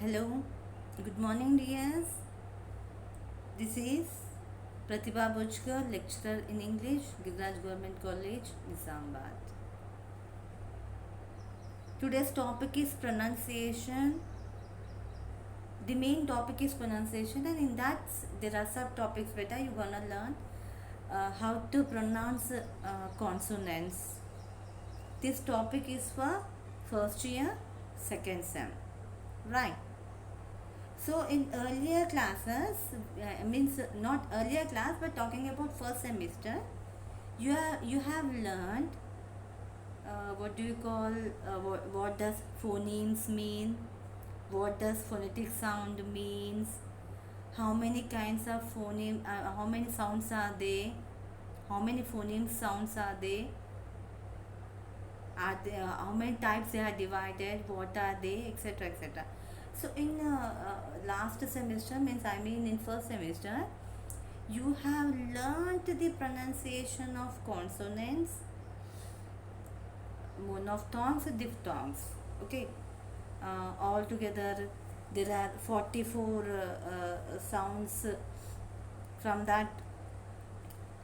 Hello, good morning, dears. This is Pratibha Bojkar, lecturer in English, Giriraj Government College, Nizamabad. Today's topic is pronunciation. The main topic is pronunciation, and in that, there are subtopics. Beta, you're gonna learn how to pronounce consonants. This topic is for first year, second sem, right? So in earlier classes, means not earlier class, but talking about first semester, you have learned what do you call what does phonemes mean, what does phonetic sound means, how many kinds of phoneme, how many sounds are they, how many phoneme sounds are they, how many types they are divided, what are they, etc, etc. So in last semester, means I mean in first semester, you have learnt the pronunciation of consonants, monophthongs, diphthongs. Okay, altogether there are 44 sounds. From that,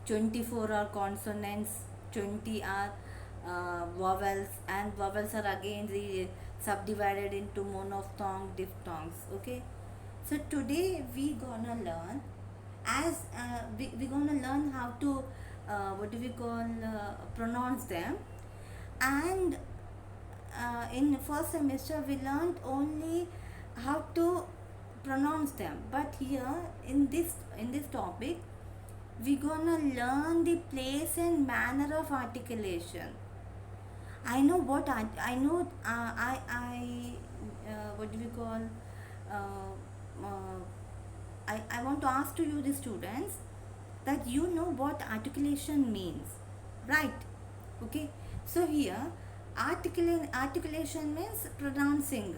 24 are consonants, 20 are vowels, and vowels are again subdivided into monophthong, diphthongs. Okay, so today we gonna learn we gonna learn how to what do we call pronounce them. And in first semester we learned only how to pronounce them, but here in this topic we gonna learn the place and manner of articulation. I know what I know. What do we call? Uh, uh, I want to ask to you, the students, that you know what articulation means, right? Okay. So here, articulation means pronouncing.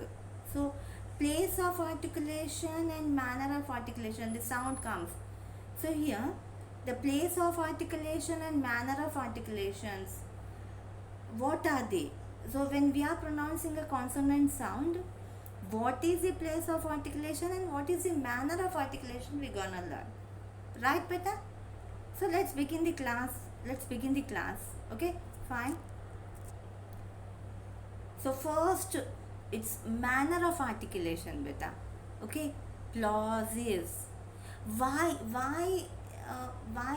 So place of articulation and manner of articulation. The sound comes. So here, the place of articulation and manner of articulations, what are they? So when we are pronouncing a consonant sound, what is the place of articulation and what is the manner of articulation we're gonna learn, right beta? So let's begin the class. Okay, fine. So first, it's manner of articulation beta. Okay, plosives. Why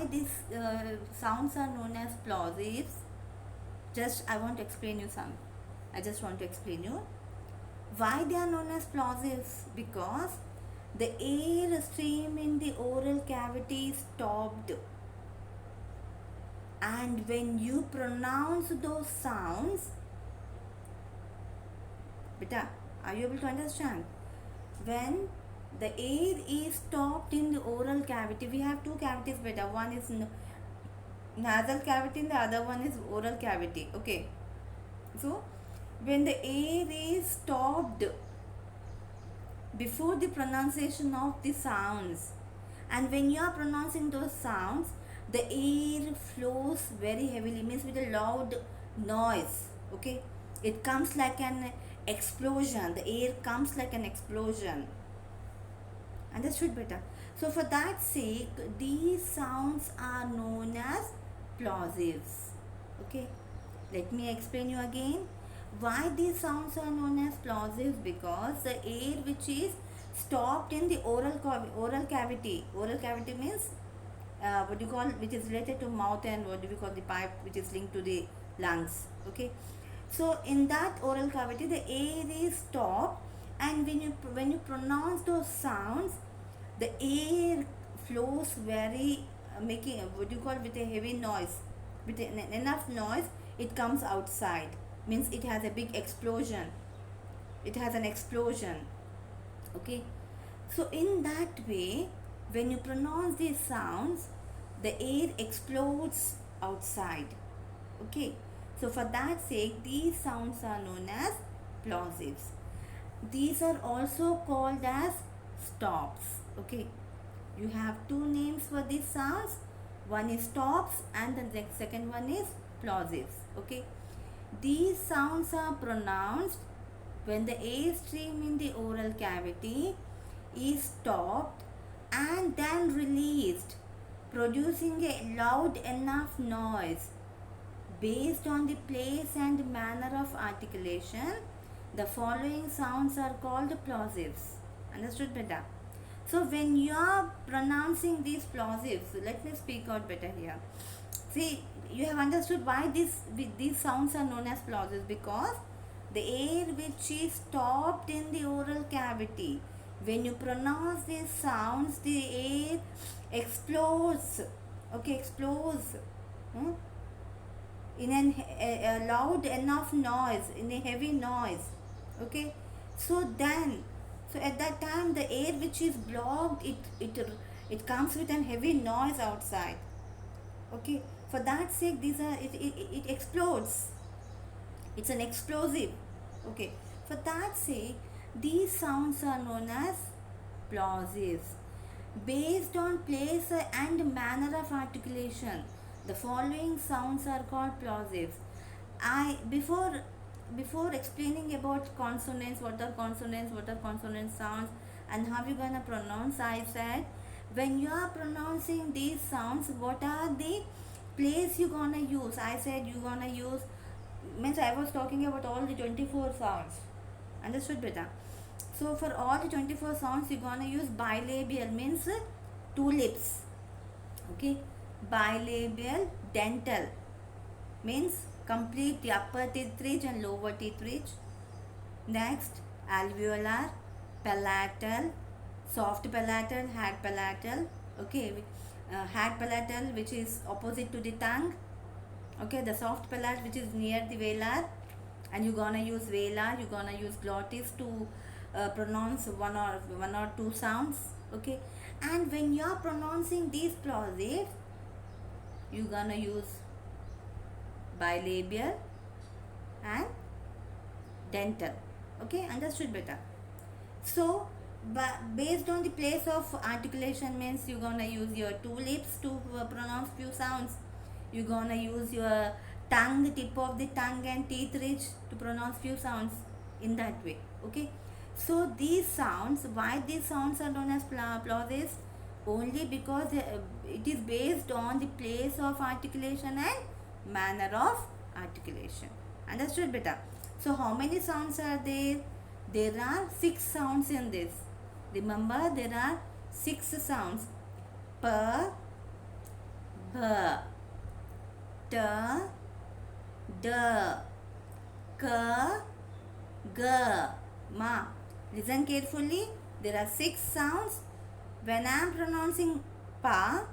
these sounds are known as plosives? Just I want to explain you some. I just want to explain you why they are known as plosives. Because the air stream in the oral cavity is stopped, and when you pronounce those sounds, beta, are you able to understand? When the air is stopped in the oral cavity, we have two cavities beta. One is nasal cavity and the other one is oral cavity. Okay, so when the air is stopped before the pronunciation of the sounds, and when you are pronouncing those sounds, the air flows very heavily, means with a loud noise. Okay, it comes like an explosion. The air comes like an explosion. Understood beta? So for that sake, these sounds are known as plosives. Okay, let me explain you again why these sounds are known as plosives. Because the air which is stopped in the oral cavity means what do you call, which is related to mouth, and what do we call the pipe which is linked to the lungs. Okay, so in that oral cavity the air is stopped, and when you pronounce those sounds, the air flows very making what do you call, with a heavy noise, with enough noise, it comes outside, means it has a big explosion, it has an explosion. Okay, so in that way, when you pronounce these sounds, the air explodes outside. Okay, so for that sake, these sounds are known as plosives. These are also called as stops. Okay, you have two names for these sounds. One is stops and the second one is plosives. Okay, these sounds are pronounced when the air stream in the oral cavity is stopped and then released, producing a loud enough noise based on the place and manner of articulation. The following sounds are called plosives. Understood better? So when you are pronouncing these plosives, let me speak out better here. See, you have understood why these sounds are known as plosives, because the air which is stopped in the oral cavity, when you pronounce these sounds, the air explodes. Okay, explodes. Hmm? In a loud enough noise, in a heavy noise. Okay, so then, so at that time the air which is blocked, it comes with an heavy noise outside. Okay, for that sake these are it explodes. It's an explosive. Okay, for that sake these sounds are known as plosives. Based on place and manner of articulation, the following sounds are called plosives. I before explaining about consonants, what are consonant sounds, and how you're gonna pronounce, I said when you are pronouncing these sounds, what are the place you gonna use? I said you gonna use, means I was talking about all the 24 sounds. Understood better? So for all the 24 sounds, you're gonna use bilabial, means two lips. Okay, bilabial. Dental means complete the upper teeth ridge and lower teeth ridge. Next, alveolar, palatal, soft palatal, hard palatal. Okay, hard palatal, which is opposite to the tongue. Okay, the soft palate which is near the velar, and you're gonna use velar, you're gonna use glottis to pronounce one or two sounds. Okay, and when you're pronouncing these plosives, you're gonna use bilabial and dental. Okay, understood better? So based on the place of articulation, means you're gonna use your two lips to pronounce few sounds. You're gonna use your tongue, the tip of the tongue and teeth ridge to pronounce few sounds in that way. Okay, so these sounds, why these sounds are known as plosives? Only because it is based on the place of articulation and manner of articulation. Understood better? So how many sounds are there? There are 6 sounds in this. Remember, there are 6 sounds: p, b, t, d, k, g, ma. Listen carefully. There are 6 sounds. When I am pronouncing pa,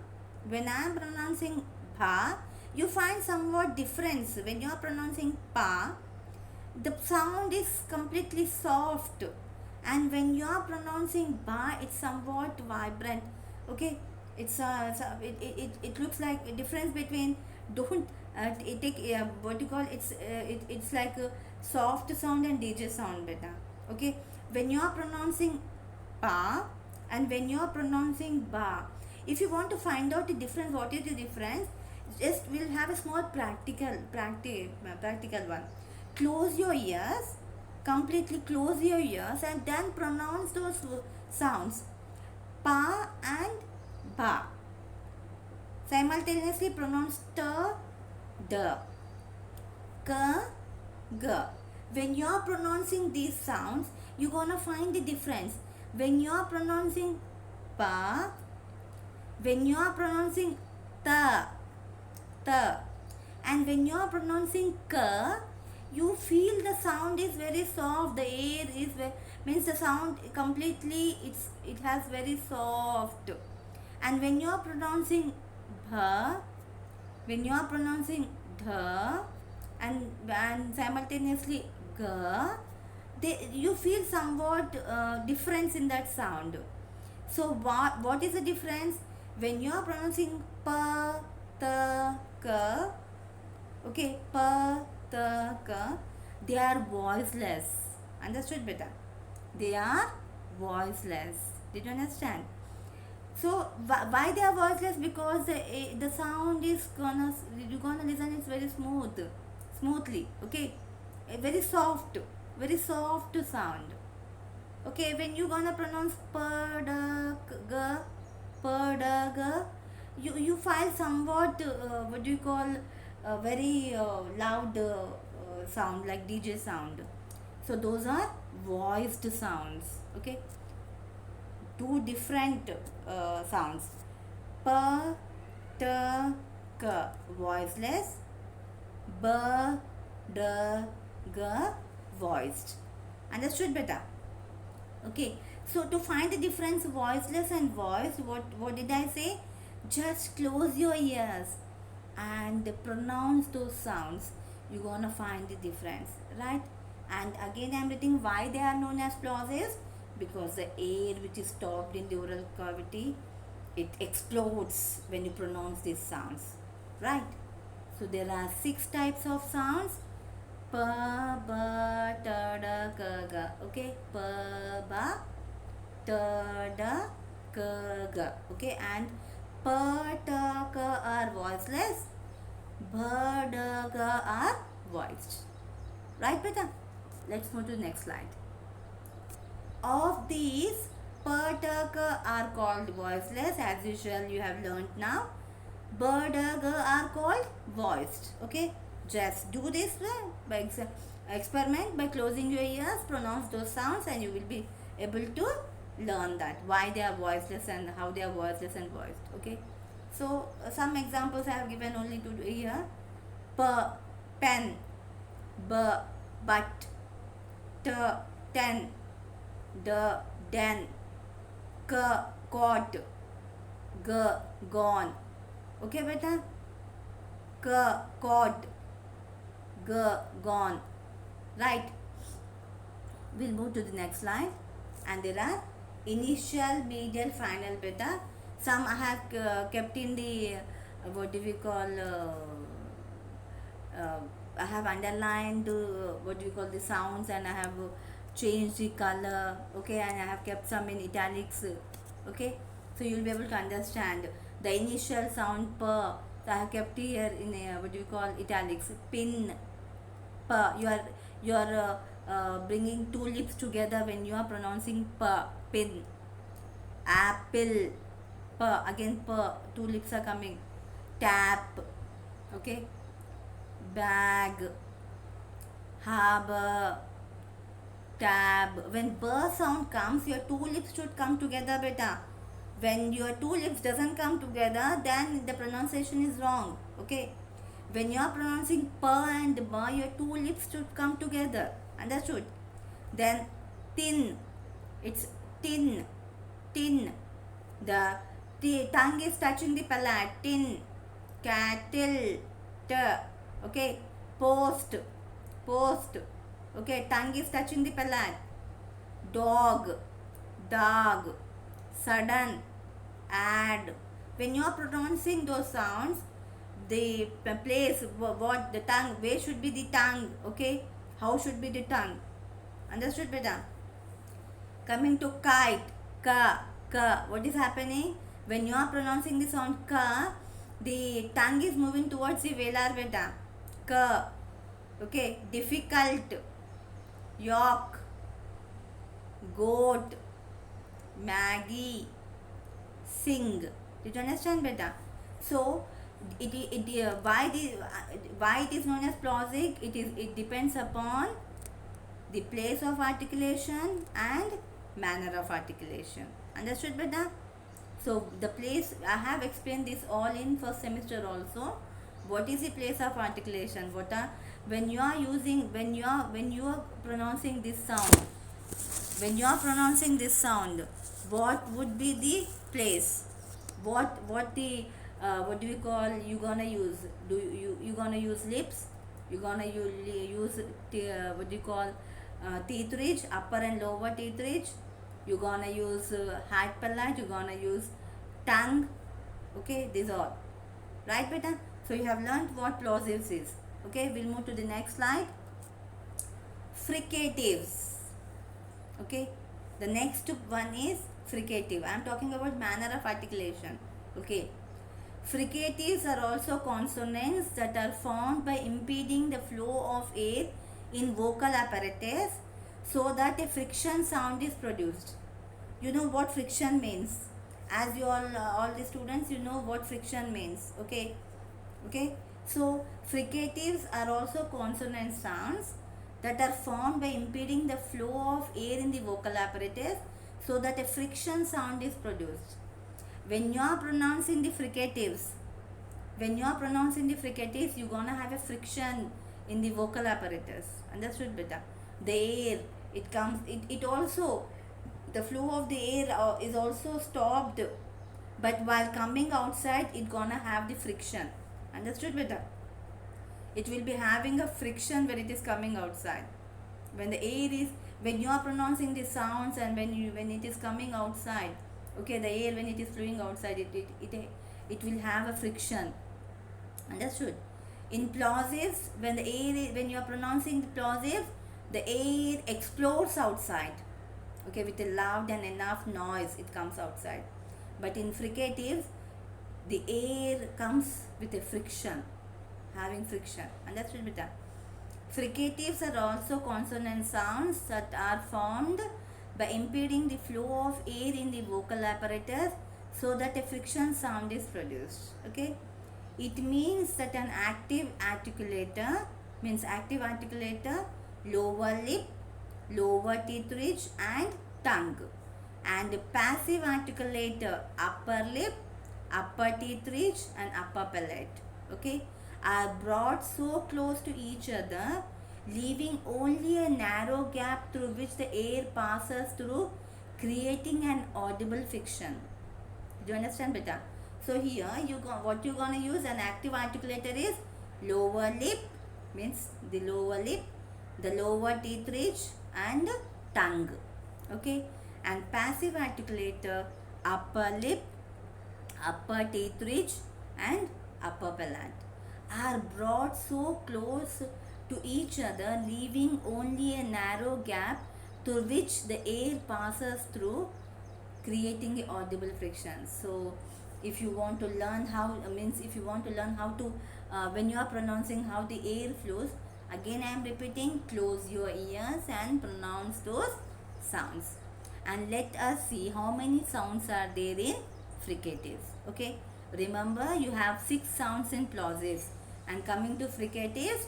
when I am pronouncing bha, you find somewhat difference. When you are pronouncing pa, the sound is completely soft, and when you are pronouncing ba, it's somewhat vibrant. Okay, it looks like a difference between, don't take what you call, it's like a soft sound and DJ sound better. Okay, when you are pronouncing pa and when you are pronouncing ba, if you want to find out the difference, what is the difference, just we'll have a small practical one. Close your ears, completely close your ears, and then pronounce those sounds pa and ba. Simultaneously pronounce t, d, k, g. When you are pronouncing these sounds, you're gonna find the difference. When you are pronouncing pa, when you are pronouncing ta, and when you are pronouncing ka, you feel the sound is very soft. The air is means the sound completely, it has very soft. And when you are pronouncing bha, when you are pronouncing dha, and simultaneously ga, you feel somewhat difference in that sound. So what is the difference? When you are pronouncing pa, ta, ka, okay, pa, ta, ka, they are voiceless. Understood better? They are voiceless. Did you understand? So why they are voiceless? Because the sound is you're gonna listen, it's very smoothly. Okay, very soft. very soft sound. Okay, when you gonna pronounce padaga, you file somewhat what do you call very loud sound like DJ sound. So those are voiced sounds. Okay, two different sounds. Pa, ta, ka, voiceless. Ba, da, ga, voiced. Understood, beta? Okay, so to find the difference voiceless and voiced, what did I say? Just close your ears and pronounce those sounds. You're gonna find the difference, right? And again, I'm writing why they are known as plosives, because the air which is stopped in the oral cavity, it explodes when you pronounce these sounds, right? So there are 6 types of sounds: pa, ba, ta, da, ka, ga. Okay, pa, ba, ta, da, ka, ga. Okay, and pa, ta, ka are voiceless, ba, da, ga are voiced. Right, beta? Let's move to the next slide. Of these, pa, ta, ka are called voiceless. As usual, you have learnt now. Ba, da, ga are called voiced. Okay, just do this by experiment by closing your ears, pronounce those sounds, and you will be able to learn that why they are voiceless and how they are voiceless and voiced. Okay, so some examples I have given only to here. Pa, pen. Ba, but. Ta, ten. Da, den. Ka, caught. Ga, gone. Okay, beta? Ka, caught. Ga, gone. Right. We'll move to the next slide. And there are initial, medial, final, beta. Some I have kept in the what do we call I have underlined what do you call the sounds, and I have changed the color. Okay, and I have kept some in italics. Okay, so you'll be able to understand the initial sound pa. So I have kept here in what do you call italics. Pin, pa. You are bringing two lips together when you are pronouncing pa. Pin. Apple, pa. Again pa. Two lips are coming. Tap. Okay. Bag, harbor, tab. When b sound comes, your two lips should come together, beta. When your two lips doesn't come together, then the pronunciation is wrong. Okay. When you are pronouncing p and ba, your two lips should come together. Understood? Then tin. It's tin. Tin. The tongue is touching the palate. Tin. Cattle. T. Okay, post. Okay, tongue is touching the palate. Dog, sudden, add. When you are pronouncing those sounds, the place, what the tongue, where should be the tongue? Okay, how should be the tongue? Understood, beta? Coming to kite, ka. What is happening? When you are pronouncing the sound ka, the tongue is moving towards the velar, beta. Ka. Okay, difficult, york, goat, Maggie, sing. Did you understand, beta? So why it is known as plosive? It depends upon the place of articulation and manner of articulation. Understood, beta? So the place, I have explained this all in first semester also. What is the place of articulation? When you are pronouncing this sound, what would be the place? What do we call you gonna use? You gonna use lips? You gonna use what do you call teeth ridge, upper and lower teeth ridge? You gonna use hard palate? You gonna use tongue? Okay, these all. Right, beta? So you have learned what plosives is. Okay, we'll move to the next slide. Fricatives. Okay, the next one is fricative. I am talking about manner of articulation. Okay, fricatives are also consonants that are formed by impeding the flow of air in vocal apparatus so that a friction sound is produced. You know what friction means. As you all the students, you know what friction means. Okay. Okay. So fricatives are also consonant sounds that are formed by impeding the flow of air in the vocal apparatus so that a friction sound is produced. When you are pronouncing the fricatives, you're gonna have a friction in the vocal apparatus. Understood, beta? The air, it comes, it also, the flow of the air is also stopped, but while coming outside, it gonna have the friction. Understood, beta? It will be having a friction when it is coming outside. When the air is, when you are pronouncing the sounds and when it is coming outside, okay, the air when it is flowing outside, it will have a friction. Understood? In plosives, when you are pronouncing the plosives, the air explodes outside. Okay, with a loud and enough noise, it comes outside. But in fricatives, the air comes with a friction, having friction. Understood, beta? Fricatives are also consonant sounds that are formed by impeding the flow of air in the vocal apparatus so that a friction sound is produced. Okay. It means that an active articulator, lower lip, lower teeth ridge and tongue, and passive articulator, upper lip, upper teeth ridge and upper palate, okay, are brought so close to each other, leaving only a narrow gap through which the air passes through, creating an audible friction. Do you understand, beta? So here what you're gonna use, an active articulator is lower lip, means the lower lip, the lower teeth ridge and tongue. Okay, and passive articulator, upper lip, upper teeth ridge and upper palate, are brought so close to each other, leaving only a narrow gap through which the air passes through, creating a audible friction. So if you want to learn how, to when you are pronouncing how the air flows, again I am repeating, close your ears and pronounce those sounds, and let us see how many sounds are there in fricatives. Okay, remember you have 6 sounds in plosives, and coming to fricatives,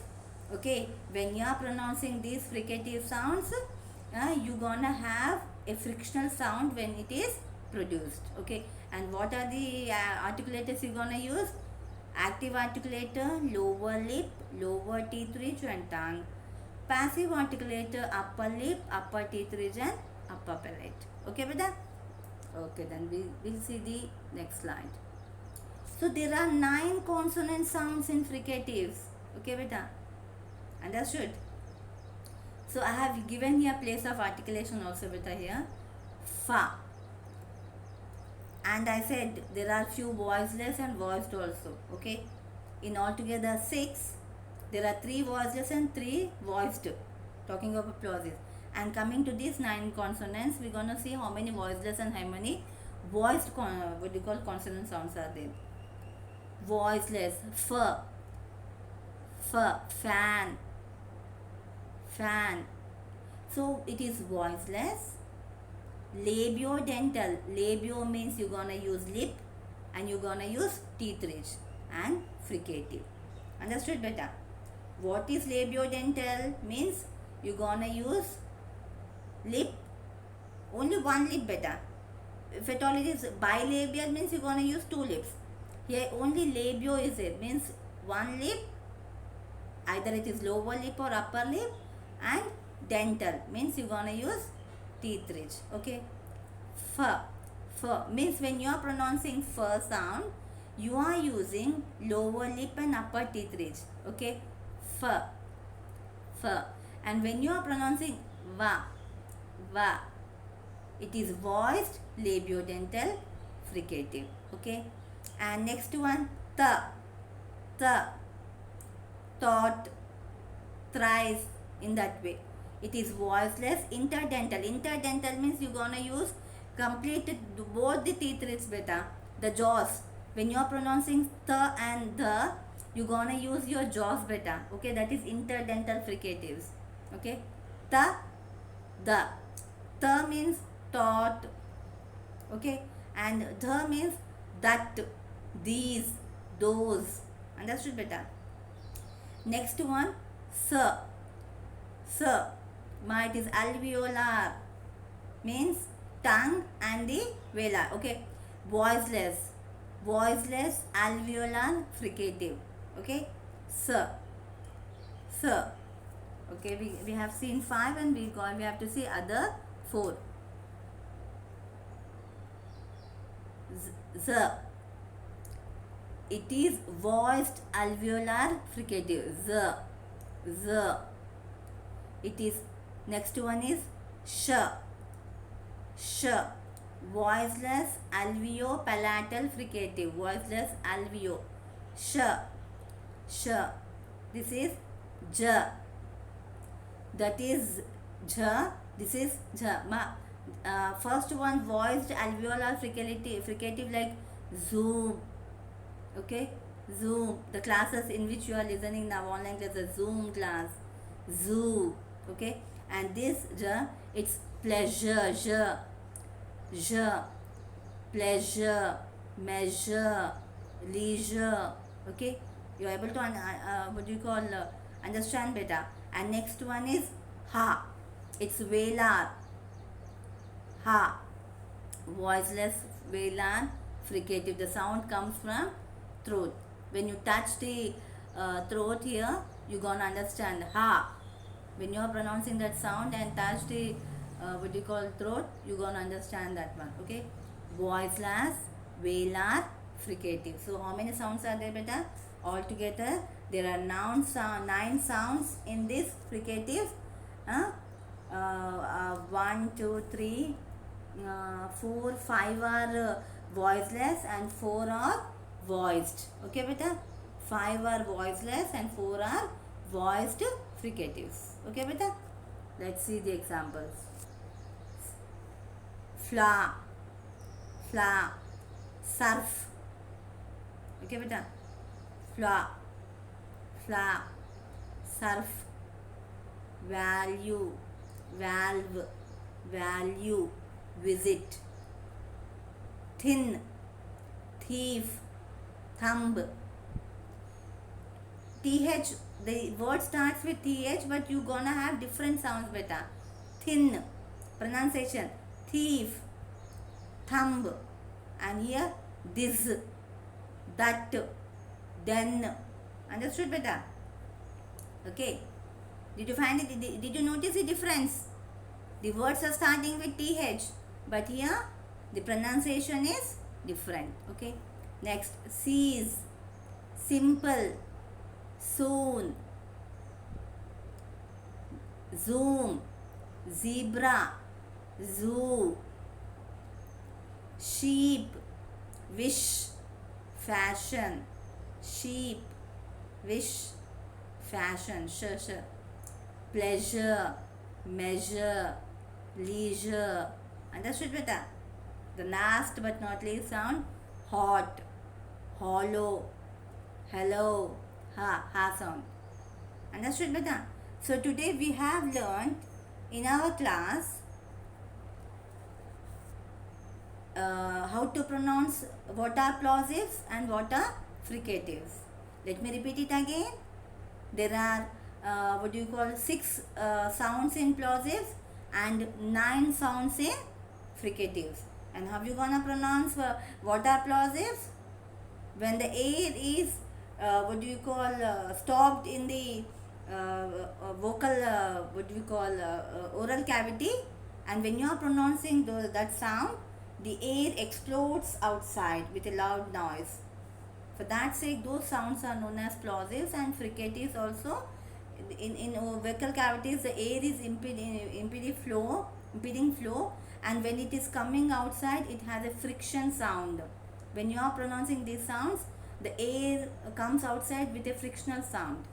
okay, when you are pronouncing these fricative sounds, you gonna have a frictional sound when it is produced. Okay, and what are the articulators you gonna use? Active articulator, lower lip, lower teeth ridge and tongue. Passive articulator, upper lip, upper teeth ridge and upper palate. Okay, beta? Okay, then we'll see the next slide. So there are 9 consonant sounds in fricatives. Okay, beta? Understood? So I have given here place of articulation also, beta, here. Fa. And I said there are few voiceless and voiced also. Okay. In altogether 6, there are 3 voiceless and 3 voiced. Talking about plosives. And coming to these 9 consonants, we're gonna see how many voiceless and how many voiced consonant sounds are there. Voiceless, f, fan, fan. So it is voiceless. Labiodental. Labio means you're gonna use lip and you're gonna use teeth ridge and fricative. Understood, beta? What is labiodental? Means you're gonna use lip, only one lip, beta. If at all it is bilabial, means you're gonna use 2 lips. Here only labio is it, means one lip, either it is lower lip or upper lip, and dental means you're gonna use teeth ridge. Okay, f means when you are pronouncing f sound, you are using lower lip and upper teeth ridge. Okay, f, and when you are pronouncing va, it is voiced, labiodental, fricative. Okay, and next one, thought, thrice, in that way. It is voiceless, interdental. Interdental means you're gonna use complete both the teeth ridges, beta. The jaws. When you're pronouncing the and the, you're gonna use your jaws, beta. Okay, that is interdental fricatives. Okay, the, The. The means thought, okay, and the means that, these, those. Understood, beta? Next one, sir. Sir. Ma, it is alveolar, means tongue and the velar. Okay, voiceless. Voiceless alveolar fricative. Okay, sir. Sir. Okay, we have seen 5 and we have to see other 4. Z. It is voiced alveolar fricative. Z. Z. It is, next one is sh. Sh. Voiceless alveopalatal fricative. Voiceless alveo. Sh. Sh. This is j. That is j. This is j. First one voiced alveolar fricative like Zoom. Okay, Zoom. The classes in which you are listening now, online class, a Zoom class. Zoo. Okay, and this j, it's pleasure. J. J. Pleasure, measure, leisure. Okay, you are able to what do you call understand better. And next one is ha. It's velar. Ha. Voiceless velar fricative. The sound comes from throat. When you touch the throat here, you're gonna understand ha. When you are pronouncing that sound and touch the what do you call throat, you're gonna understand that one. Okay, voiceless velar fricative. So how many sounds are there, beta? Altogether there are 9 sounds in this fricative. 1, 2, 3, 4, 5 are voiceless and 4 are voiced. Okay, beta? 5 are voiceless and 4 are voiced fricatives. Okay, beta? Let's see the examples. Fla. Fla. Surf. Okay, beta? Fla. Fla. Surf. Value. Valve. Value. Visit. Thin. Thief. Thumb. TH, the word starts with TH, but you gonna have different sounds, beta. Thin, pronunciation. Thief. Thumb. And here, this, that, then. Understood, beta? Okay. Did you find it? Did you notice the difference? The words are starting with TH, but here the pronunciation is different. Okay. Next, seize, simple, soon, zoom, zebra, zoo, sheep, wish, fashion, sheep, wish, fashion, pleasure, measure, leisure. Understood, beta? The last but not least sound, hot, hollow, hello, ha sound. Understood, beta? So today we have learned in our class how to pronounce what are plosives and what are fricatives. Let me repeat it again. There are what do you call 6 sounds in plosives and 9 sounds in fricatives. And how you gonna pronounce what are plosives? When the air is what do you call stopped in the vocal what do you call oral cavity, and when you are pronouncing that sound, the air explodes outside with a loud noise. For that sake, those sounds are known as plosives and fricatives also. In vocal cavities, the air is impeding flow, and when it is coming outside, it has a friction sound. When you are pronouncing these sounds, the air comes outside with a frictional sound.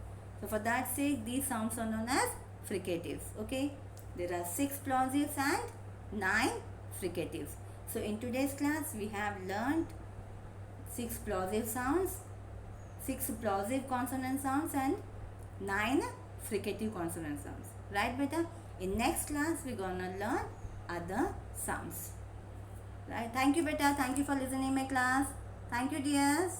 So for that sake, these sounds are known as fricatives. Okay, there are 6 plosives and 9 fricatives. So in today's class, we have learned 6 plosive sounds, 6 plosive consonant sounds and 9 fricative consonant sounds. Right, beta? In next class, we're gonna learn other sounds. Right? Thank you, beta. Thank you for listening my class. Thank you, dears.